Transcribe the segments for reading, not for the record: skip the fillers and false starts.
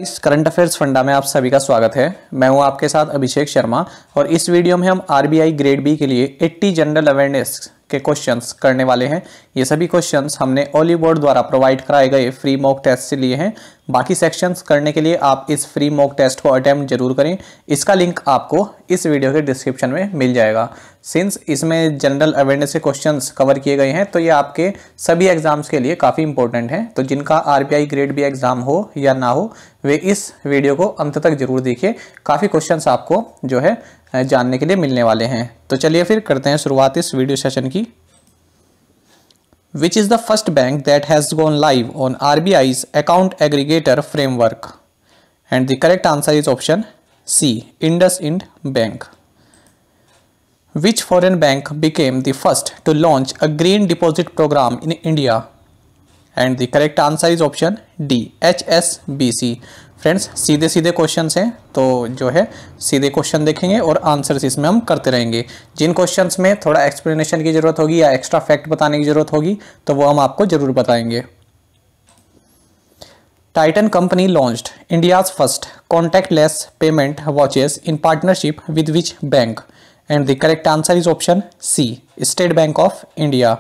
इस current affairs funda में आप सभी का स्वागत है। मैं हूं आपके साथ अभिषेक शर्मा और इस वीडियो में हम आरबीआई ग्रेड बी के लिए 80 जनरल अवेयरनेस के क्वेश्चंस करने वाले हैं। ये सभी क्वेश्चंस हमने ओली बोर्ड द्वारा प्रोवाइड कराए गए फ्री मॉक टेस्ट से लिए हैं। बाकी सेक्शंस करने के लिए आप इस फ्री मॉक टेस्ट को अटेम्प्ट जरूर करें। इसका लिंक आपको इस वीडियो के डिस्क्रिप्शन में मिल जाएगा। सिंस इसमें जनरल अवेयरनेस के क्वेश्चंस कवर किए गए हैं तो ये आपके सभी एग्जाम्स के लिए काफ़ी इंपॉर्टेंट हैं। तो जिनका आरबीआई ग्रेड बी एग्जाम हो या ना हो वे इस वीडियो को अंत तक जरूर देखिए। काफ़ी क्वेश्चंस आपको जो है जानने के लिए मिलने वाले हैं। तो चलिए फिर करते हैं शुरुआत इस वीडियो सेशन की। Which is the first bank that has gone live on RBI's account aggregator framework? And the correct answer is option C, IndusInd Bank. Which foreign bank became the first to launch a green deposit program in India? And the correct answer is option D, HSBC. Friends सीधे सीधे questions हैं तो जो है सीधे question देखेंगे और answers इसमें हम करते रहेंगे। जिन क्वेश्चंस में थोड़ा एक्सप्लेनेशन की जरूरत होगी या एक्स्ट्रा फैक्ट बताने की जरूरत होगी तो वो हम आपको जरूर बताएंगे। Titan company launched India's first contactless payment watches in partnership with which bank? And the correct answer is option C, State Bank of India.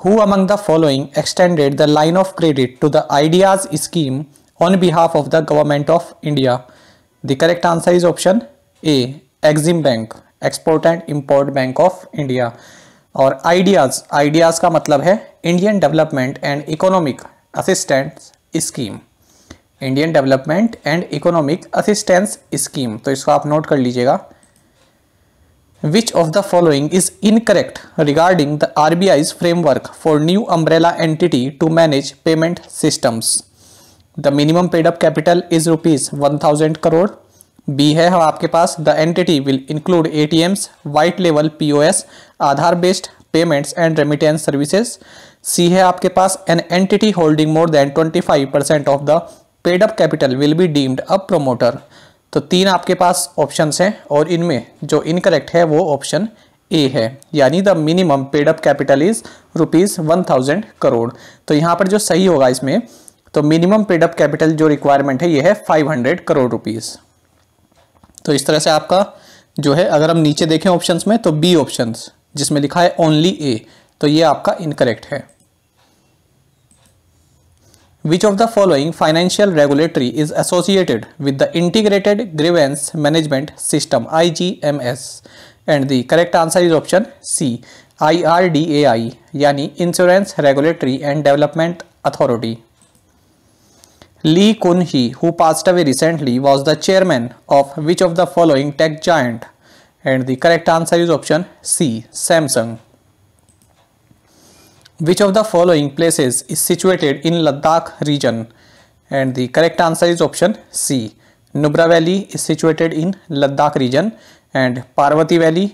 Who among the following extended the line of credit to the IDEAS scheme on behalf of the government of India? The correct answer is option A, Exim Bank, Export and Import Bank of India। और IDEAS का मतलब है Indian development and economic assistance scheme. Indian development and economic assistance scheme, तो इसको आप note कर लीजिएगा। Which of the following is incorrect regarding the RBI's framework for new umbrella entity to manage payment systems? The minimum paid up capital is rupees 1000 crore. B है आपके पास the entity will include ATMs, white label POS, Aadhaar based payments and remittance services. C है आपके पास an entity holding more than 25% of the paid up capital will be deemed a promoter. तो तीन आपके पास options हैं और इनमें जो incorrect है वो ऑप्शन ए है, यानी the minimum paid up capital is rupees 1000 crore. तो यहाँ पर जो सही होगा इसमें तो मिनिमम पेड अप कैपिटल जो रिक्वायरमेंट है ये है 500 करोड़ रुपीस। तो इस तरह से आपका जो है अगर हम नीचे देखें ऑप्शंस में तो बी ऑप्शंस जिसमें लिखा है ओनली ए, तो ये आपका इनकरेक्ट है। Which of the following financial regulatory is associated with the Integrated Grievance Management System IGMS? And the correct answer is option C, IRDAI, यानी Insurance Regulatory and Development Authority। Lee Kun-hee, who passed away recently, was the chairman of which of the following tech giant? And the correct answer is option C, Samsung। Which of the following places is situated in Ladakh region? And the correct answer is option C, Nubra Valley is situated in Ladakh region and Parvati Valley,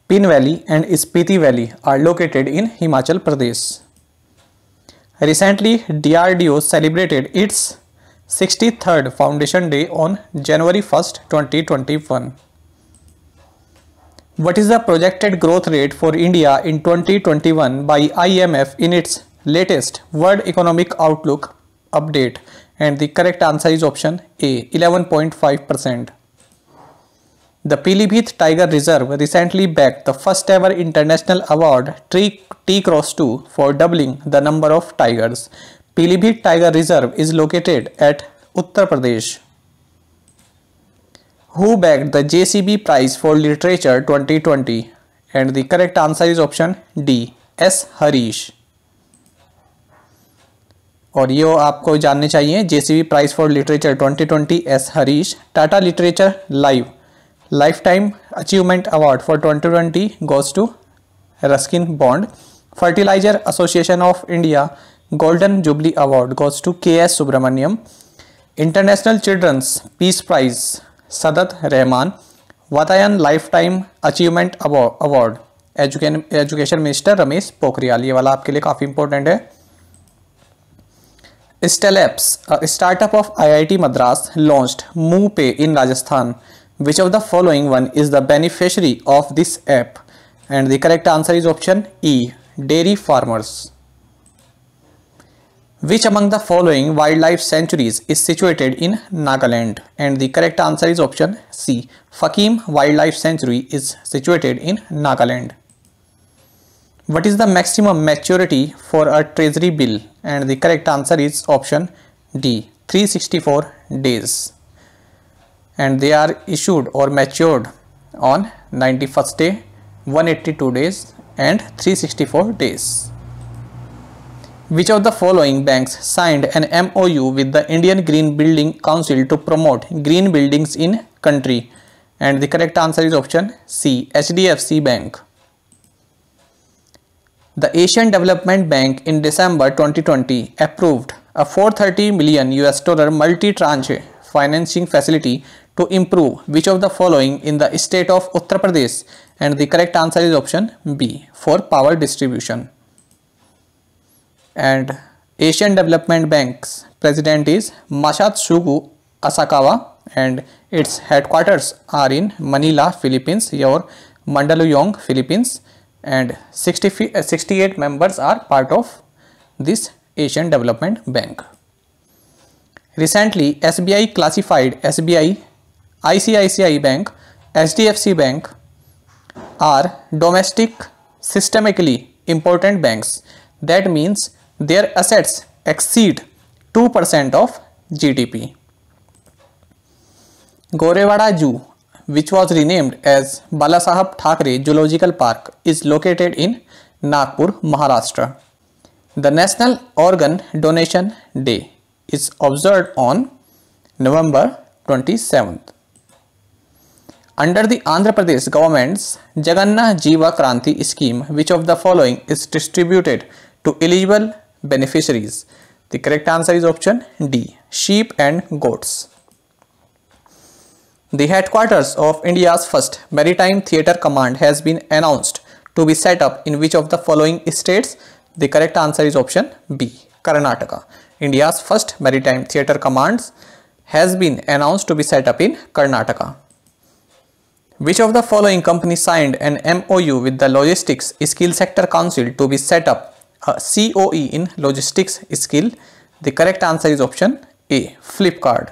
Pin Valley and Spiti Valley are located in Himachal Pradesh. Recently, DRDO celebrated its 63rd Foundation Day on January 1st, 2021. What is the projected growth rate for India in 2021 by IMF in its latest World Economic Outlook update? And the correct answer is option A, 11.5%. The Pilibhit Tiger Reserve recently bagged the first ever international award T-Cross 2 for doubling the number of tigers. Pilibhit Tiger Reserve is located at Uttar Pradesh. Who bagged the JCB Prize for Literature 2020? And the correct answer is option D, S. Harish. और ये आपको जानने चाहिए JCB Prize for Literature 2020 S. Harish. Tata literature lifetime achievement award for 2020 goes to Ruskin Bond. Fertiliser association of India golden jubilee award goes to KS Subramaniam. International children's peace prize Saadat Rahman. Vatayan lifetime achievement award education minister Ramesh Pokhriyal. ये वाला आपके लिए काफ़ी important है। Stellapps startup of IIT Madras launched MooPay in Rajasthan. Which of the following one is the beneficiary of this app? And the correct answer is option E, dairy farmers. Which among the following wildlife sanctuaries is situated in Nagaland? And the correct answer is option C. Fakim Wildlife Sanctuary is situated in Nagaland. What is the maximum maturity for a treasury bill? And the correct answer is option D. 364 days. And they are issued or matured on 91st day, 182 days and 364 days. Which of the following banks signed an MOU with the Indian Green Building Council to promote green buildings in country? And the correct answer is option C. HDFC Bank. The Asian Development Bank in December 2020 approved a $430 million multi-tranche financing facility to improve which of the following in the state of Uttar Pradesh? And the correct answer is option B. For power distribution. And Asian Development Bank's president is Masatsugu Asakawa and its headquarters are in Manila, Philippines or Mandaluyong, Philippines, and 68 members are part of this Asian Development Bank. Recently, SBI classified SBI, ICICI Bank, HDFC Bank are domestic systemically important banks. That means their assets exceed 2% of GDP. Gorewada Zoo, which was renamed as Balasaheb Thackeray Zoological Park, is located in Nagpur, Maharashtra. The National Organ Donation Day is observed on November 27th. Under the Andhra Pradesh government's Jagannath Jiva Kranti scheme, which of the following is distributed to eligible beneficiaries? The correct answer is option D. Sheep and goats. The headquarters of India's first Maritime Theatre Command has been announced to be set up in which of the following states? The correct answer is option B. Karnataka. India's first Maritime Theatre Command has been announced to be set up in Karnataka. Which of the following companies signed an MOU with the Logistics Skill Sector Council to be set up a COE in logistics skill? The correct answer is option A. Flipkart.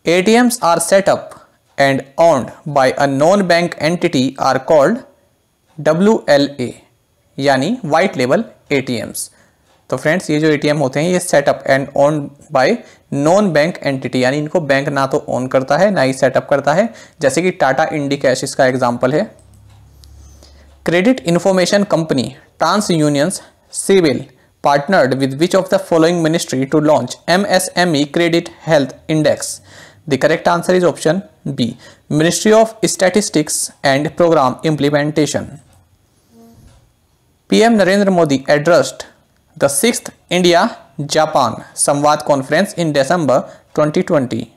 ATMs are set up and owned by a non-bank entity are called WLA यानी white label ATMs. तो friends ये जो ATM होते हैं ये setup and own by non bank entity, यानी इनको bank ना तो ओन करता है ना ही सेटअप करता है, जैसे कि टाटा इंडी कैश इसका एग्जांपल है. Credit information company Trans Unions CIBIL partnered with which of the following ministry to launch MSME Credit Health Index? The correct answer is option B. Ministry of Statistics and Program Implementation. PM Narendra Modi addressed the 6th India-Japan Samvad Conference in December 2020.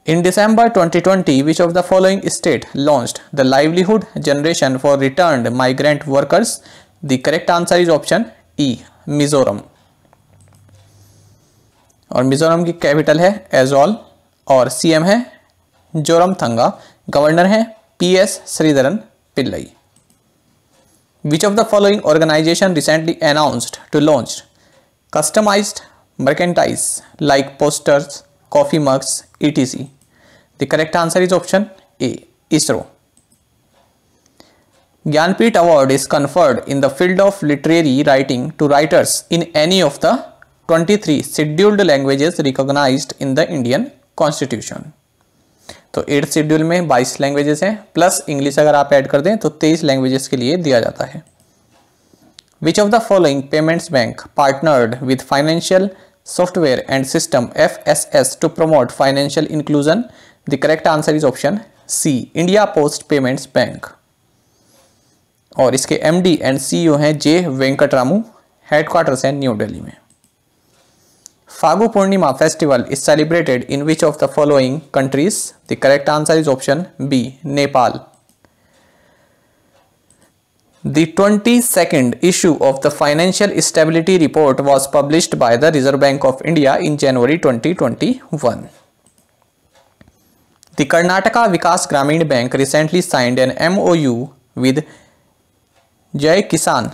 In December 2020, which of the following state launched the livelihood generation for returned migrant workers? The correct answer is option E. Mizoram. और मिजोरम की capital है azole और CM है Zoramthanga. Governor है PS Sreedharan Pillai. Which of the following organization recently announced to launch customized merchandise like posters, coffee mugs, etc? The correct answer is option A. ISRO. Gyanpith Award is conferred in the field of literary writing to writers in any of the 23 scheduled languages recognized in the Indian Constitution. तो 8th schedule में 22 languages हैं plus English अगर आप add कर दें तो 23 languages के लिए दिया जाता है. Which of the following payments bank partnered with Financial Software and System FSS to promote financial inclusion? The correct answer is option C. India Post Payments Bank. और इसके MD एंड CEO हैं J. Venkataramu. Headquarters हैं new Delhi में. फागु पूर्णिमा festival is celebrated in which of the following countries? The correct answer is option B. Nepal. The 22nd issue of the Financial Stability Report was published by the Reserve Bank of India in January 2021. The Karnataka Vikas Gramin Bank recently signed an MOU with Jai Kisan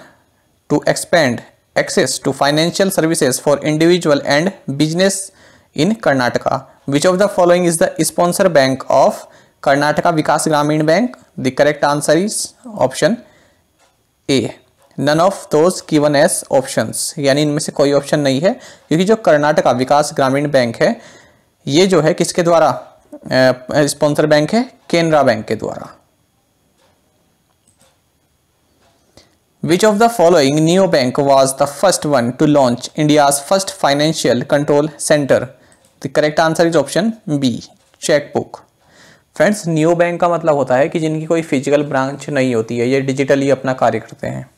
to expand access to financial services for individual and business in Karnataka. Which of the following is the sponsor bank of Karnataka Vikas Gramin Bank? The correct answer is option A. None of those given as options, यानी इनमें से कोई option नहीं है, क्योंकि जो कर्नाटका विकास ग्रामीण bank है ये जो है किसके द्वारा स्पॉन्सर बैंक है? केनरा बैंक के द्वारा। Which of the following neo bank was the first one to launch India's first financial control center? The correct answer is option B. Chequebook. Friends, new bank का मतलब होता है कि जिनकी कोई फिजिकल ब्रांच नहीं होती है, ये डिजिटली अपना कार्य करते हैं।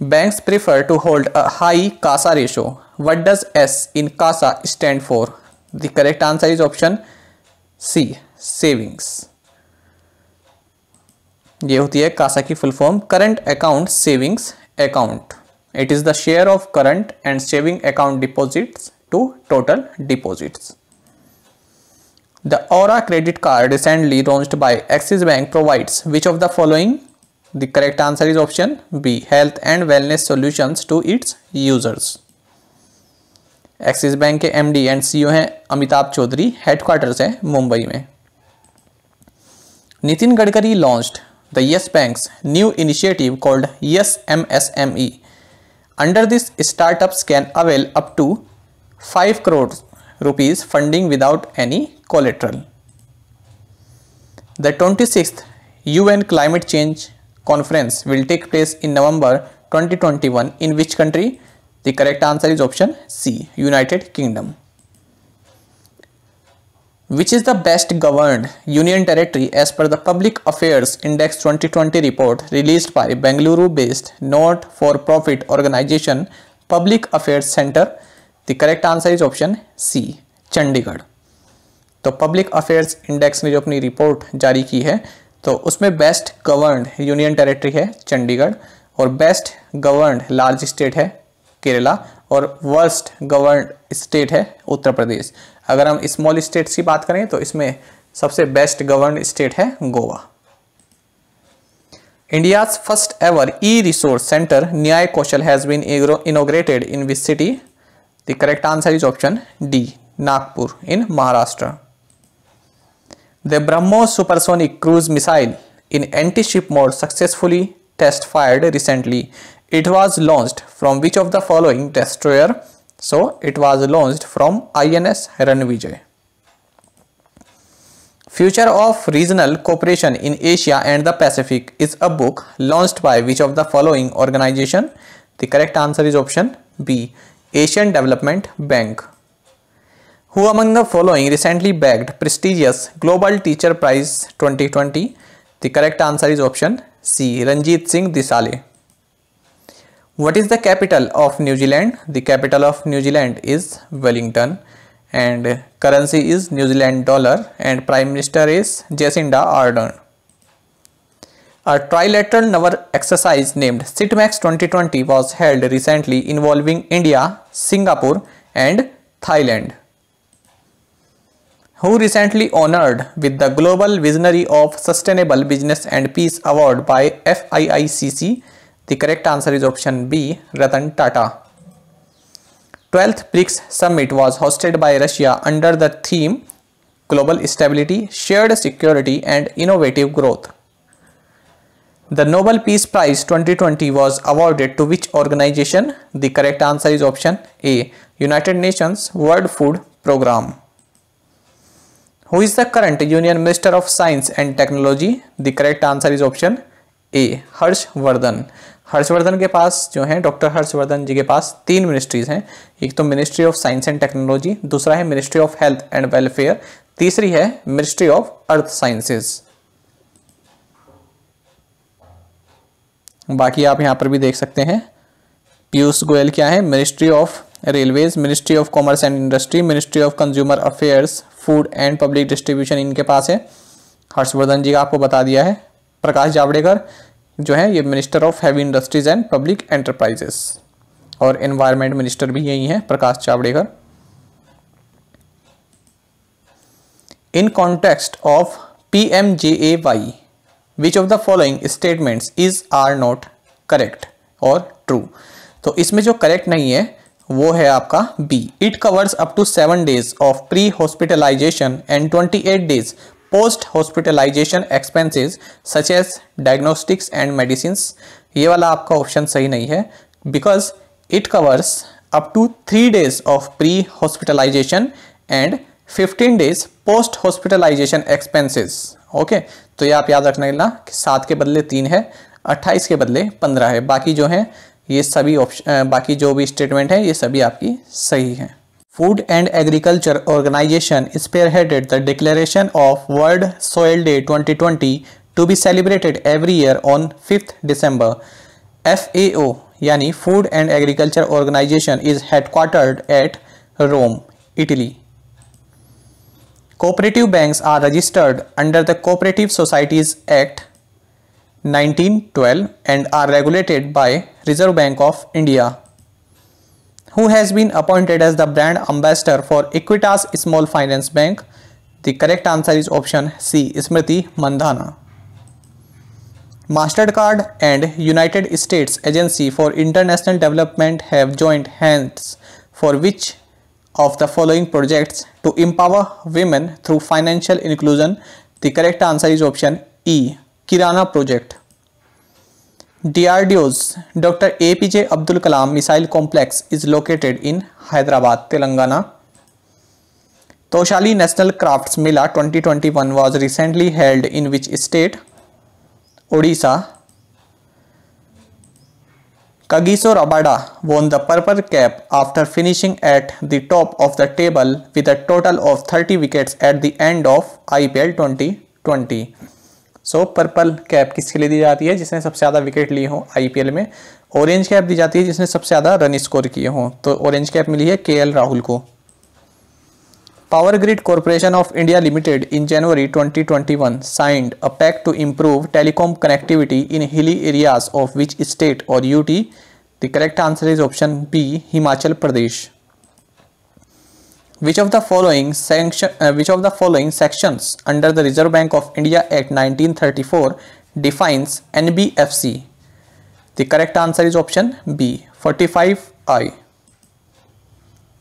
Banks prefer to hold a high CASA ratio. What does S in CASA stand for? The correct answer is option C. Savings. ये होती है CASA की full form, current account savings account. It is the share of current and saving account deposits to total deposits. The Aura credit card recently launched by Axis Bank provides which of the following? The correct answer is option B. Health and wellness solutions to its users. Axis bank के MD and CEO हैं Amitabh Chaudhary, headquarters है मुंबई में। Nitin Gadkari launched the Yes Bank's new initiative called Yes MSME. Under this, startups can avail up to 5 crore rupees funding without any collateral. The 26th UN Climate Change Conference will take place in November 2021 in which country? The correct answer is option C. United Kingdom. Which is the best governed union territory as per the Public Affairs Index 2020 report released by Bengaluru-based not-for-profit organization Public Affairs Center? The correct answer is option C. Chandigarh. तो public affairs index ने जो अपनी report जारी की है तो उसमें best governed union territory है चंडीगढ़, और बेस्ट गवर्नड लार्ज स्टेट है केरला, और वर्स्ट गवर्नड स्टेट है उत्तर प्रदेश। अगर हम स्मॉल स्टेट्स की बात करें तो इसमें सबसे बेस्ट गवर्नड स्टेट है Goa. India's first ever e resource centre Nyaya Kaushal has been inaugurated in which city? The correct answer is option D. Nagpur in Maharashtra. The BrahMos supersonic cruise missile in anti-ship mode successfully test fired recently. It was launched from which of the following destroyer? So it was launched from INS Ranvijay. Future of Regional Cooperation in Asia and the Pacific is a book launched by which of the following organization? The correct answer is option B. Asian Development Bank. Who among the following recently bagged prestigious Global Teacher Prize 2020? The correct answer is option C. Ranjit Singh Disale. What is the capital of New Zealand? The capital of New Zealand is Wellington, and currency is New Zealand dollar, and Prime Minister is Jacinda Ardern. A trilateral naval exercise named SITMAX 2020 was held recently involving India, Singapore and Thailand. Who recently honored with the Global Visionary of Sustainable Business and Peace Award by FIICC? The correct answer is option B. Ratan Tata. 12th BRICS Summit was hosted by Russia under the theme Global Stability, Shared Security and Innovative Growth. The Nobel Peace Prize 2020 was awarded to which organization? The correct answer is option A. United Nations World Food Programme. Who is the current Union Minister of Science and Technology? The correct answer is option A. Harshvardhan. Harshvardhan के पास जो है doctor Harshvardhan जी के पास 3 ministries हैं। एक तो ministry of science and technology, दूसरा है ministry of health and welfare, तीसरी है मिनिस्ट्री ऑफ अर्थ साइंसेज। बाकी आप यहाँ पर भी देख सकते हैं। पीयूष गोयल क्या है? Ministry of railways, ministry of commerce and industry, ministry of consumer affairs, food and public distribution इनके पास है। हर्षवर्धन जी का आपको बता दिया है। प्रकाश जावड़ेकर जो है ये minister of heavy industries and public enterprises, और एनवायरनमेंट मिनिस्टर भी यही है Prakash Javadekar. In context of PMJAY, which of the following statements is are not correct? और ट्रू। तो इसमें जो करेक्ट नहीं है वो है आपका B. It covers up to 7 days of pre hospitalization and 28 days post hospitalization expenses such as diagnostics and medicine. ये वाला आपका ऑप्शन सही नहीं है, because it covers up to 3 days of pre hospitalization and 15 days post hospitalization expenses. Okay, तो ये आप याद रखना लेना कि 7 के बदले 3 है, 28 के बदले 15 है। बाकी जो है ये सभी ऑप्शन, बाकी जो भी स्टेटमेंट है ये सभी आपकी सही है। Food and agriculture organisation spearheaded the declaration of world soil day 2020 to be celebrated every year on 5th December। FAO यानी food and agriculture organisation is headquartered at Rome, Italy. Cooperative banks are registered under the Cooperative Societies Act 1912 and are regulated by Reserve Bank of India. Who has been appointed as the brand ambassador for Equitas Small Finance Bank? The correct answer is option C, Smriti Mandhana. Mastercard and United States Agency for International Development have joined hands for which of the following projects to empower women through financial inclusion? The correct answer is option E, Kirana project. DRDO's Dr. APJ Abdul Kalam Missile Complex is located in Hyderabad, Telangana. Toshali National Crafts Mela 2021 was recently held in which state? Odisha. Kagiso Rabada won the purple cap after finishing at the top of the table with a total of 30 wickets at the end of IPL 2020. So purple cap किसके लिए दी जाती है? जिसने सबसे ज़्यादा wicket लिए हों IPL में। ऑरेंज कैप दी जाती है जिसने सबसे ज़्यादा रन स्कोर किए हों। तो ऑरेंज कैप मिली है KL राहुल को। Power Grid Corporation of India Limited in January 2021 signed a pact to improve telecom connectivity in hilly areas of which state or UT? The correct answer is option B, Himachal Pradesh. Which of the following sections under the Reserve Bank of India Act 1934 defines NBFC? The correct answer is option B, 45I.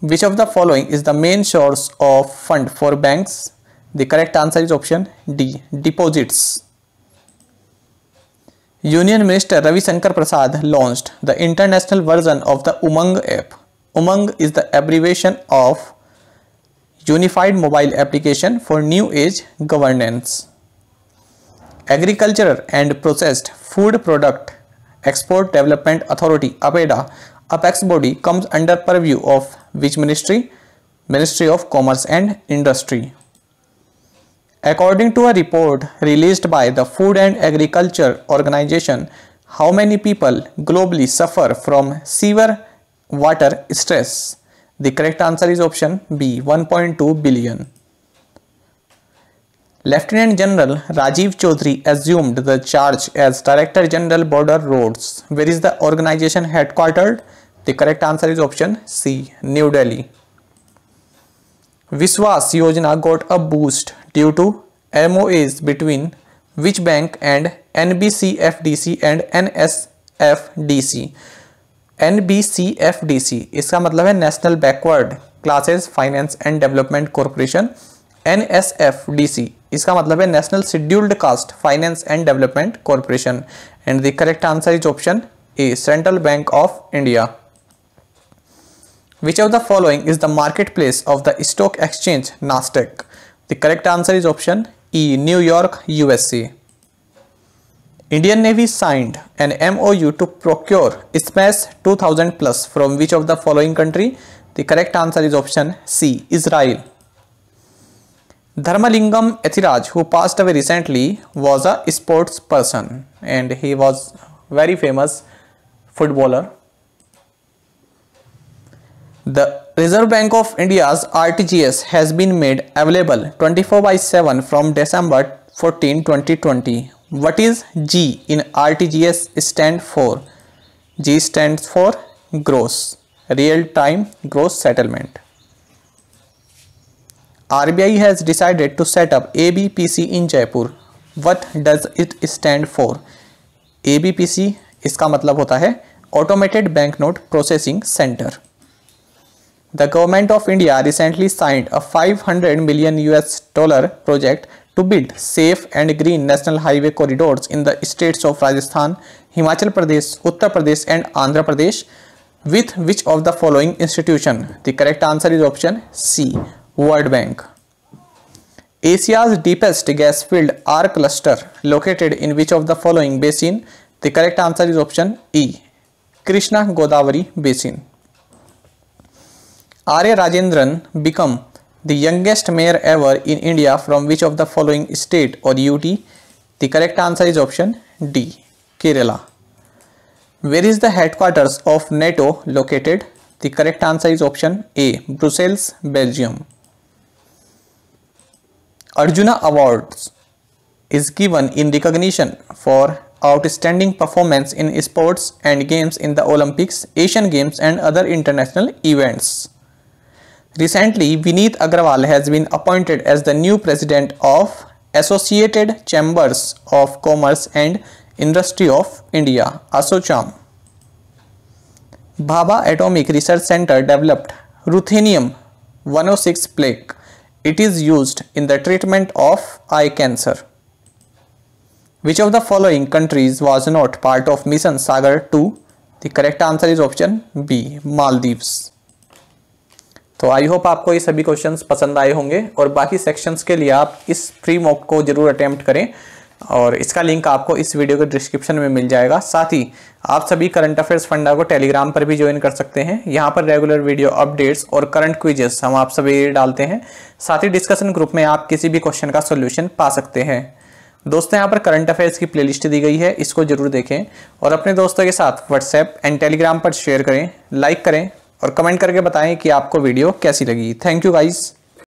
Which of the following is the main source of fund for banks? The correct answer is option D, deposits. Union Minister Ravi Shankar Prasad launched the international version of the Umang app. Umang is the abbreviation of Unified Mobile Application for New Age Governance. Agriculture and Processed Food Product Export Development Authority (APEDA), apex body, comes under purview of which ministry? Ministry of Commerce and Industry. According to a report released by the Food and Agriculture Organization, how many people globally suffer from severe water stress? The correct answer is option B, 1.2 billion. Lieutenant General Rajiv Chaudhary assumed the charge as Director General Border Roads. Where is the organization headquartered? The correct answer is option C, New Delhi. Vishwas Yojana got a boost due to MOAs between which bank and NBCFDC and NSFDC? NBCFDC इसका मतलब है national backward classes finance and development corporation. NSFDC इसका मतलब है national scheduled caste finance and development corporation. And the correct answer is option A, central bank of India. Which of the following is the marketplace of the stock exchange Nasdaq? The correct answer is option E, New York, USA. Indian Navy signed an MOU to procure SMAS 2000 plus from which of the following country? The correct answer is option C, Israel. Dharmalingam Ethiraj, who passed away recently, was a sports person and he was very famous footballer. The Reserve Bank of India's RTGS has been made available 24/7 from December 14, 2020. What is G in RTGS stand for? G stands for gross, real time gross settlement. RBI has decided to set up ABPC in Jaipur. What does it stand for? ABPC इसका मतलब होता है Automated banknote processing center. The government of India recently signed a $500 million project to build safe and green national highway corridors in the states of Rajasthan, Himachal Pradesh, Uttar Pradesh and Andhra Pradesh. With which of the following institution? The correct answer is option C, World Bank. Asia's deepest gas field are cluster located in which of the following basin? The correct answer is option E, Krishna Godavari basin. Arya Rajendran become the youngest mayor ever in India from which of the following state or UT? The correct answer is option D, Kerala. Where is the headquarters of NATO located? The correct answer is option A, Brussels, Belgium. Arjuna Awards is given in recognition for outstanding performance in sports and games in the Olympics, Asian Games and other international events. Recently, Vineet Agrawal has been appointed as the new president of Associated Chambers of Commerce and Industry of India, ASSOCHAM. Bhabha Atomic Research Center developed Ruthenium-106 plaque. It is used in the treatment of eye cancer. Which of the following countries was not part of Mission Sagar 2? The correct answer is option B, Maldives. तो I hope आपको ये सभी questions पसंद आए होंगे और बाकी sections के लिए आप इस फ्री मॉक को जरूर अटेम्प्ट करें और इसका लिंक आपको इस वीडियो के डिस्क्रिप्शन में मिल जाएगा। साथ ही आप सभी करंट अफेयर्स फंडा को टेलीग्राम पर भी ज्वाइन कर सकते हैं। यहाँ पर रेगुलर वीडियो अपडेट्स और करंट क्विजेस हम आप सभी डालते हैं। साथ ही डिस्कशन ग्रुप में आप किसी भी क्वेश्चन का सोल्यूशन पा सकते हैं। दोस्तों, यहाँ पर करंट अफेयर्स की प्लेलिस्ट दी गई है, इसको जरूर देखें और अपने दोस्तों के साथ व्हाट्सएप एंड टेलीग्राम पर शेयर करें, लाइक करें और कमेंट करके बताएं कि आपको वीडियो कैसी लगी। Thank you guys.